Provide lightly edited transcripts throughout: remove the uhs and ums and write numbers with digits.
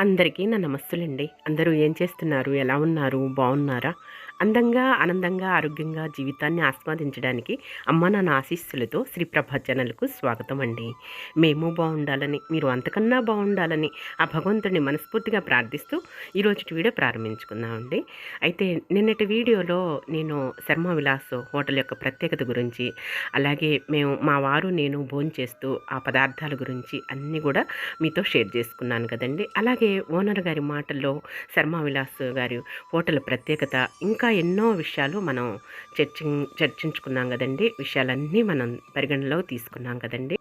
అందరికీ నా నమస్సులండి. అందరూ ఏం చేస్తున్నారు? ఎలా ఉన్నారు? బాగున్నారా? అందంగా, ఆనందంగా, ఆరోగ్యంగా జీవితాన్ని ఆస్వాదించడానికి అమ్మ నాన్న ఆశీస్సులతో శ్రీప్రభ ఛానల్‌కు స్వాగతం అండి. మేము బాగుండాలని, మీరు అంతకన్నా బాగుండాలని ఆ భగవంతుడిని మనస్ఫూర్తిగా ప్రార్థిస్తూ ఈరోజుటి వీడియో ప్రారంభించుకుందామండి. అయితే నిన్నటి వీడియోలో నేను శర్మ విలాస్ హోటల్ యొక్క ప్రత్యేకత గురించి, అలాగే మా వారు నేను భోంచేస్తూ ఆ పదార్థాల గురించి అన్నీ కూడా మీతో షేర్ చేసుకున్నాను కదండి. అలాగే ఓనర్ గారి మాటల్లో శర్మ విలాస్ గారి హోటల్ ప్రత్యేకత, ఇంకా ఎన్నో విషయాలు మనం చర్చించుకున్నాం కదండి. విషయాలన్నీ మనం పరిగణలోకి తీసుకున్నాం కదండి.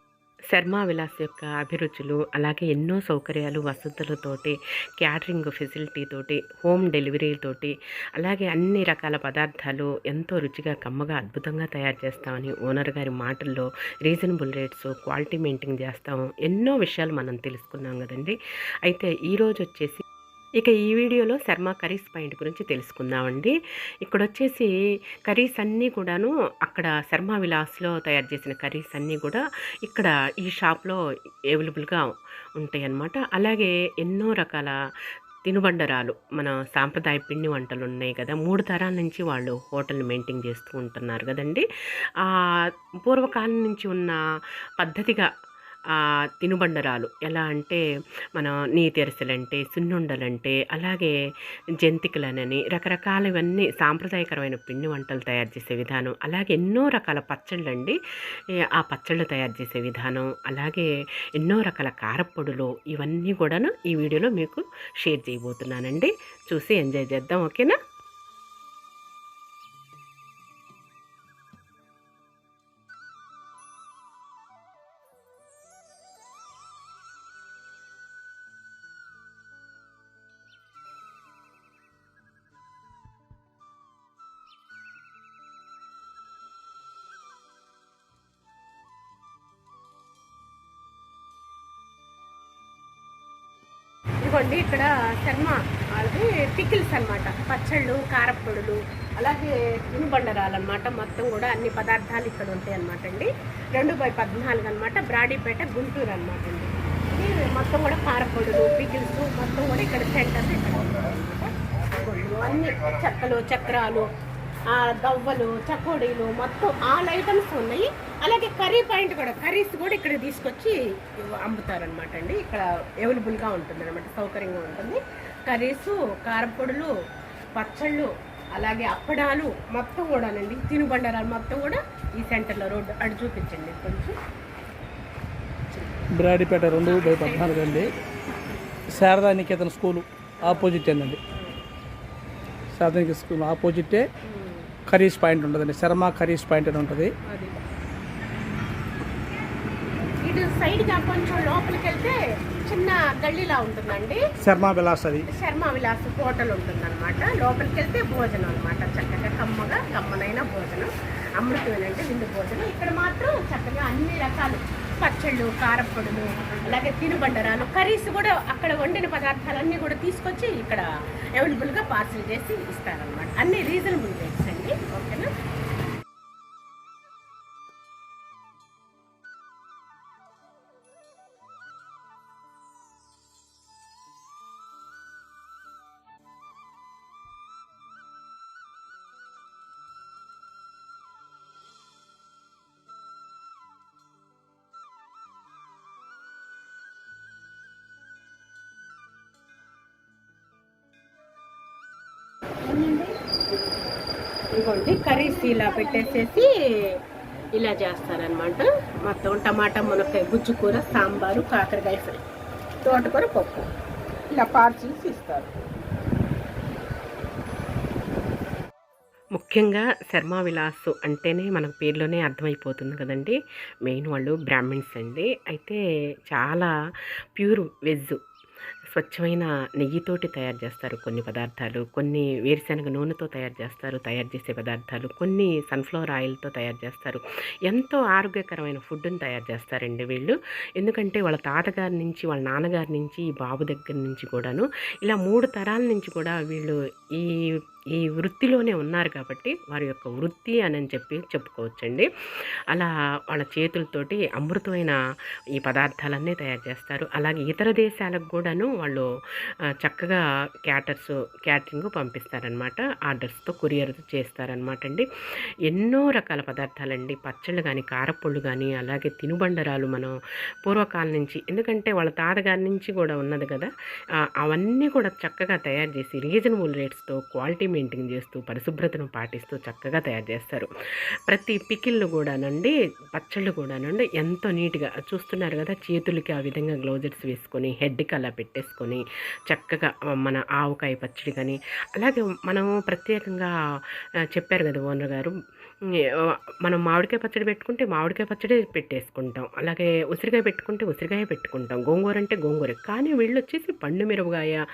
శర్మ విలాస్ యొక్క అభిరుచులు, అలాగే ఎన్నో సౌకర్యాలు, వసతులతోటి, క్యాటరింగ్ ఫెసిలిటీతోటి, హోమ్ డెలివరీతోటి, అలాగే అన్ని రకాల పదార్థాలు ఎంతో రుచిగా, కమ్మగా, అద్భుతంగా తయారు చేస్తామని ఓనర్ గారి మాటల్లో రీజనబుల్ రేట్స్, క్వాలిటీ మెయింటైన్ చేస్తాము, ఎన్నో విషయాలు మనం తెలుసుకున్నాం కదండి. అయితే ఈరోజు వచ్చేసి ఈ వీడియోలో శర్మ కర్రీస్ పాయింట్ గురించి తెలుసుకుందామండి. ఇక్కడొచ్చేసి కర్రీస్ అన్నీ కూడాను అక్కడ శర్మ విలాస్లో తయారు చేసిన కర్రీస్ అన్నీ కూడా ఇక్కడ ఈ షాప్లో అవైలబుల్గా ఉంటాయన్నమాట. అలాగే ఎన్నో రకాల తినుబండరాలు, మన సాంప్రదాయ పిండి వంటలు ఉన్నాయి కదా, 3 తరాల నుంచి వాళ్ళు హోటల్ని మెయింటైన్ చేస్తూ ఉంటున్నారు కదండి. పూర్వకాలం నుంచి ఉన్న పద్ధతిగా తినుబండరాలు ఎలా అంటే, మన నీతెరసలంటే, సున్నుండలంటే, అలాగే జంతికలనని రకరకాలవన్నీ సాంప్రదాయకరమైన పిండి వంటలు తయారు చేసే విధానం, అలాగే ఎన్నో రకాల పచ్చళ్ళండి. ఆ పచ్చళ్ళు తయారు చేసే విధానం, అలాగే ఎన్నో రకాల కారప్పొడులు, ఇవన్నీ కూడాను ఈ వీడియోలో మీకు షేర్ చేయబోతున్నానండి. చూసి ఎంజాయ్ చేద్దాం, ఓకేనా? ఇదిగోండి, ఇక్కడ శర్మ అది పికిల్స్ అనమాట, పచ్చళ్ళు, కారప్పొడులు, అలాగే తినుబండరాలు అనమాట. మొత్తం కూడా అన్ని పదార్థాలు ఇక్కడ ఉంటాయి అనమాట అండి. 2/14 అనమాట, బ్రాడీపేట, గుంటూరు అనమాట అండి. ఇది మొత్తం కూడా కారప్పొడులు, పికిల్స్ మొత్తం కూడా ఇక్కడ సెంటర్ ఇక్కడ ఉంటాయి అనమాట. అన్ని చెక్కలు, చక్రాలు, గవ్వలు, చకోడీలు, మొత్తం ఆల్ ఐటమ్స్ ఉన్నాయి. అలాగే కర్రీ పాయింట్ కూడా, కర్రీస్ కూడా ఇక్కడ తీసుకొచ్చి అమ్ముతారనమాట అండి. ఇక్కడ అవైలబుల్గా ఉంటుంది అనమాట, సౌకర్యంగా ఉంటుంది. కర్రీసు, కారపొడులు, పచ్చళ్ళు, అలాగే అప్పడాలు మొత్తం కూడానండి, తినుబండరాలు మొత్తం కూడా ఈ సెంటర్లో రోడ్డు అటు చూపించండి కొంచెం. బ్రాడీపేట 2/14 అండి. శారదా నికేతన్ స్కూలు ఆపోజిట్ అండి. శారదా నికేతన్ స్కూల్ ఆపోజిట్టే కర్రీస్ పాయింట్ ఉంటుందండి. శర్మ కర్రీస్ పాయింట్ అని ఉంటుంది. ఇటు సైడ్గా కొంచెం లోపలికి వెళ్తే చిన్న గల్లీలా ఉంటుందండి, శర్మ విలాస్. అది శర్మ విలాస్ హోటల్ ఉంటుందన్నమాట. లోపలికి వెళ్తే భోజనం అనమాట, చక్కగా కమ్మనైన భోజనం, అమృతమేనంటే విందు భోజనం. ఇక్కడ మాత్రం చక్కగా అన్ని రకాలు పచ్చళ్ళు, కారప్పొడులు, అలాగే తినుబండరాలు, కర్రీస్ కూడా అక్కడ వండిన పదార్థాలన్నీ కూడా తీసుకొచ్చి ఇక్కడ అవైలబుల్గా పార్సిల్ చేసి ఇస్తారనమాట. అన్ని రీజనబుల్ రేట్స్ అండి, ఓకేనా? ఇదిగోండి, కర్రీస్ ఇలా పెట్టేసేసి ఇలా చేస్తారనమాట. మొత్తం టమాటా, మునక్కాయ, గుజ్జు కూర, సాంబారు, కాకరకాయ ఫ్రై, తోటకూర, పప్పు ఇలా పార్సిల్స్ ఇస్తారు. ముఖ్యంగా శర్మ విలాస్ అంటేనే మనకు పేర్లోనే అర్థమైపోతుంది కదండి. మెయిన్ వాళ్ళు బ్రాహ్మిన్స్ అండి. అయితే చాలా ప్యూర్ వెజ్, స్వచ్ఛమైన నెయ్యితోటి తయారు చేస్తారు కొన్ని పదార్థాలు, కొన్ని వేరుశనగ నూనెతో తయారు చేసే పదార్థాలు, కొన్ని సన్ఫ్లవర్ ఆయిల్తో తయారు చేస్తారు. ఎంతో ఆరోగ్యకరమైన ఫుడ్ని తయారు చేస్తారండి వీళ్ళు. ఎందుకంటే వాళ్ళ తాతగారి నుంచి, వాళ్ళ నాన్నగారి నుంచి, ఈ బాబు దగ్గర నుంచి కూడాను ఇలా 3 తరాల నుంచి కూడా వీళ్ళు ఈ ఈ వృత్తిలోనే ఉన్నారు కాబట్టి వారి యొక్క వృత్తి అని చెప్పుకోవచ్చండి. అలా వాళ్ళ చేతులతోటి అమృతమైన ఈ పదార్థాలన్నీ తయారు చేస్తారు. అలాగే ఇతర దేశాలకు కూడాను వాళ్ళు చక్కగా క్యాటరింగ్ పంపిస్తారనమాట. ఆర్డర్స్తో కొరియర్ చేస్తారనమాట అండి. ఎన్నో రకాల పదార్థాలండి, పచ్చళ్ళు కానీ, కారపొళ్ళు కానీ, అలాగే తినుబండరాలు మనం పూర్వకాలం నుంచి, ఎందుకంటే వాళ్ళ తాతగారి నుంచి కూడా ఉన్నది కదా, అవన్నీ కూడా చక్కగా తయారు చేసి రీజనబుల్ రేట్స్తో క్వాలిటీ మెయింటైన్ చేస్తూ పరిశుభ్రతను పాటిస్తూ చక్కగా తయారు చేస్తారు. ప్రతి పికిళ్ళు కూడానండి, పచ్చళ్ళు కూడానండి ఎంతో నీట్గా చూస్తున్నారు కదా, చేతులకి ఆ విధంగా గ్లౌజెస్ వేసుకొని హెడ్కి అలా పెట్టేసుకొని చక్కగా మన ఆవకాయ పచ్చడి కానీ, అలాగే మనము ప్రత్యేకంగా చెప్పారు కదా ఓనర్ గారు, మనం మామిడికాయ పచ్చడి పెట్టుకుంటే మామిడికాయ పచ్చడి పెట్టేసుకుంటాం, అలాగే ఉసిరికాయ పెట్టుకుంటే ఉసిరికాయ పెట్టుకుంటాం, గోంగూర అంటే గోంగూర. కానీ వీళ్ళు వచ్చేసి పండు మిరపకాయ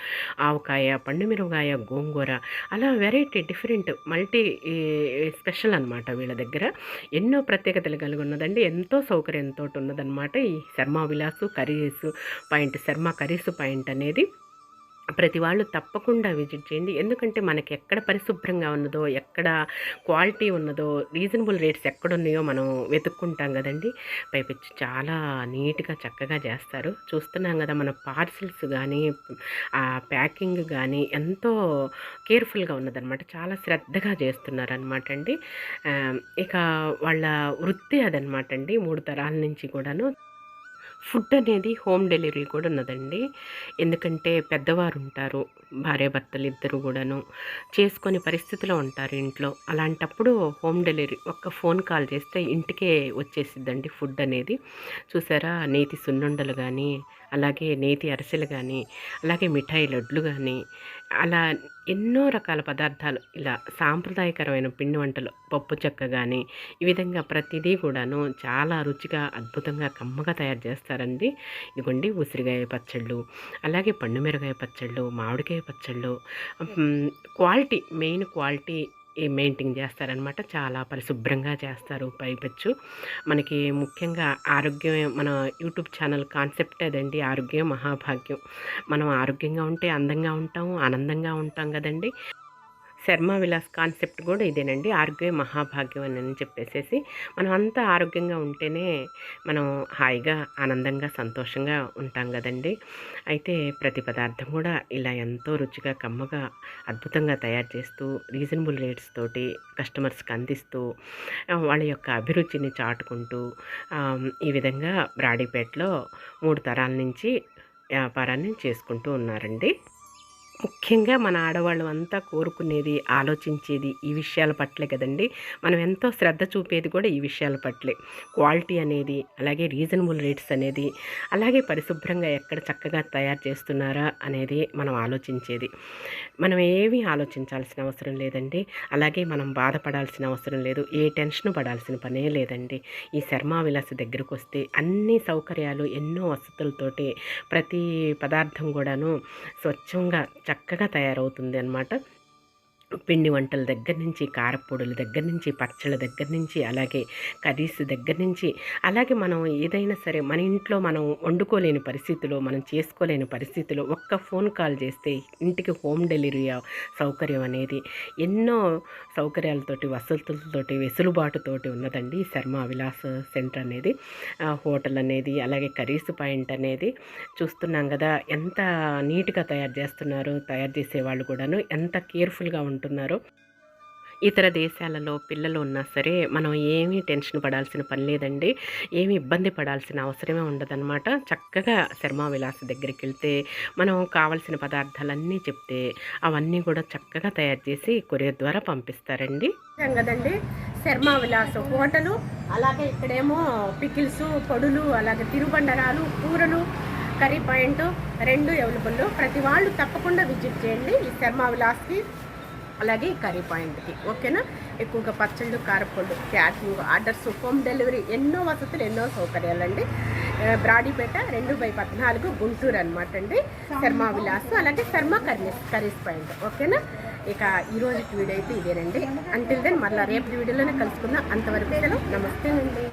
ఆవకాయ, పండు మిరపకాయ గోంగూర, అలా వెరైటీ డిఫరెంట్ మల్టీ స్పెషల్ అనమాట. వీళ్ళ దగ్గర ఎన్నో ప్రత్యేకతలు కలిగి ఉన్నదండి. ఎంతో సౌకర్యంతో ఉన్నదన్నమాట ఈ Sharma Vilas curries point, Sharma curries point అనేది. ప్రతి వాళ్ళు తప్పకుండా విజిట్ చేయండి. ఎందుకంటే మనకి ఎక్కడ పరిశుభ్రంగా ఉన్నదో, ఎక్కడ క్వాలిటీ ఉన్నదో, రీజనబుల్ రేట్స్ ఎక్కడున్నాయో మనం వెతుక్కుంటాం కదండి. పైపెచ్చి చాలా నీట్గా చక్కగా చేస్తారు. చూస్తున్నాం కదా, మన పార్సిల్స్ కానీ ఆ ప్యాకింగ్ కానీ ఎంతో కేర్ఫుల్గా ఉన్నదనమాట. చాలా శ్రద్ధగా చేస్తున్నారనమాట అండి. ఇక వాళ్ళ వృత్తి అదనమాట అండి. 3 తరాల నుంచి కూడాను ఫుడ్ అనేది హోమ్ డెలివరీ కూడా ఉన్నదండి. ఎందుకంటే పెద్దవారు ఉంటారు, భార్యాభర్తలు ఇద్దరు కూడాను చేసుకొని పరిస్థితిలో ఉంటారు ఇంట్లో. అలాంటప్పుడు హోమ్ డెలివరీ ఒక్క ఫోన్ కాల్ చేస్తే ఇంటికే వచ్చేసిద్దండి ఫుడ్ అనేది. చూసారా, నేతి సున్నుండలు కానీ, అలాగే నేతి అరిసెలు కానీ, అలాగే మిఠాయి లడ్లు కానీ, అలా ఎన్నో రకాల పదార్థాలు, ఇలా సాంప్రదాయకరమైన పిండి వంటలు, పప్పు చెక్క కానీ, ఈ విధంగా ప్రతిదీ కూడాను చాలా రుచిగా అద్భుతంగా కమ్మగా తయారు చేస్తారండి. ఇదిగోండి ఉసిరికాయ పచ్చళ్ళు, అలాగే పండు మిరపకాయ పచ్చళ్ళు, మామిడికాయ పచ్చళ్ళు, క్వాలిటీ, మెయిన్ క్వాలిటీ మెయింటైన్ చేస్తారనమాట. చాలా పరిశుభ్రంగా చేస్తారు. పైపెచ్చు మనకి ముఖ్యంగా ఆరోగ్యం, మన యూట్యూబ్ ఛానల్ కాన్సెప్ట్ అదండి, ఆరోగ్యం మహాభాగ్యం. మనం ఆరోగ్యంగా ఉంటే అందంగా ఉంటాము, ఆనందంగా ఉంటాం కదండి. శర్మ విలాస్ కాన్సెప్ట్ కూడా ఇదేనండి, ఆరోగ్య మహాభాగ్యం అని చెప్పేసేసి. మనం అంతా ఆరోగ్యంగా ఉంటేనే మనం హాయిగా ఆనందంగా సంతోషంగా ఉంటాం కదండి. అయితే ప్రతి పదార్థం కూడా ఇలా ఎంతో రుచిగా కమ్మగా అద్భుతంగా తయారు చేస్తూ రీజనబుల్ రేట్స్ తోటి కస్టమర్స్కి అందిస్తూ వాళ్ళ యొక్క అభిరుచిని చాటుకుంటూ ఈ విధంగా బ్రాడీపేటలో 3 తరాల నుంచి వ్యాపారాన్ని చేసుకుంటూ ఉన్నారండి. ముఖ్యంగా మన ఆడవాళ్ళు అంతా కోరుకునేది, ఆలోచించేది ఈ విషయాల పట్లే కదండి. మనం ఎంతో శ్రద్ధ చూపేది కూడా ఈ విషయాల పట్లే. క్వాలిటీ అనేది, అలాగే రీజనబుల్ రేట్స్ అనేది, అలాగే పరిశుభ్రంగా ఎక్కడ చక్కగా తయారు చేస్తున్నారా అనేది మనం ఆలోచించేది. మనం ఏమీ ఆలోచించాల్సిన అవసరం లేదండి. అలాగే మనం బాధపడాల్సిన అవసరం లేదు, ఏ టెన్షన్ పడాల్సిన పనే లేదండి. ఈ శర్మ విలాస్ దగ్గరకు వస్తే అన్ని సౌకర్యాలు, ఎన్నో వసతులతోటి ప్రతి పదార్థం కూడాను స్వచ్ఛంగా చక్కగా తయారవుతుంది అన్నమాట. పిండి వంటల దగ్గర నుంచి, కారపొడుల దగ్గర నుంచి, పచ్చళ్ళ దగ్గర నుంచి, అలాగే కర్రీస్ దగ్గర నుంచి, అలాగే మనం ఏదైనా సరే మన ఇంట్లో మనం వండుకోలేని పరిస్థితిలో, మనం చేసుకోలేని పరిస్థితిలో ఒక్క ఫోన్ కాల్ చేస్తే ఇంటికి హోమ్ డెలివరీ సౌకర్యం అనేది ఎన్నో సౌకర్యాలతోటి, వసతులతోటి, వెసులుబాటుతోటి ఉన్నదండి ఈ శర్మ విలాస్ సెంటర్ అనేది. హోటల్ అనేది, అలాగే కర్రీస్ పాయింట్ అనేది చూస్తున్నాం కదా, ఎంత నీట్గా తయారు చేస్తున్నారు. తయారు చేసేవాళ్ళు కూడాను ఎంత కేర్ఫుల్గా ఉంటున్నారో. ఇతర దేశాలలో పిల్లలు ఉన్నా సరే మనం ఏమీ టెన్షన్ పడాల్సిన పని లేదండి, ఏమీ ఇబ్బంది పడాల్సిన అవసరమే ఉండదన్నమాట. చక్కగా శర్మ విలాస్ దగ్గరికి వెళ్తే మనం కావాల్సిన పదార్థాలన్నీ చెప్తే అవన్నీ కూడా చక్కగా తయారు చేసి కొరియర్ ద్వారా పంపిస్తారండి. కదండి శర్మ విలాస్ హోటలు, అలాగే ఇక్కడేమో పికిల్స్, పొడులు, అలాగే తిరుబండరాలు, కూరలు, కర్రీ పాయింట్ 2 అవైలబుల్. ప్రతి వాళ్ళు తప్పకుండా విజిట్ చేయండి ఈ శర్మ విలాస్కి, అలాగే ఈ కర్రీ పాయింట్కి. ఓకేనా? ఎక్కువగా పచ్చళ్ళు, కారపొళ్ళు, క్యాటరింగ్, ఆర్డర్స్, హోమ్ డెలివరీ, ఎన్నో వసతులు, ఎన్నో సౌకర్యాలండి. బ్రాడీపేట 2/14 గుంటూరు అనమాట అండి శర్మ విలాస్, అలాగే శర్మ కర్రీస్ పాయింట్. ఓకేనా? ఇక ఈరోజు వీడియో అయితే ఇదేనండి. అంటిల్ దెన్ మళ్ళీ రేపు వీడియోలోనే కలుసుకుందాం. అంతవరకు సెలవు, నమస్తే అండి.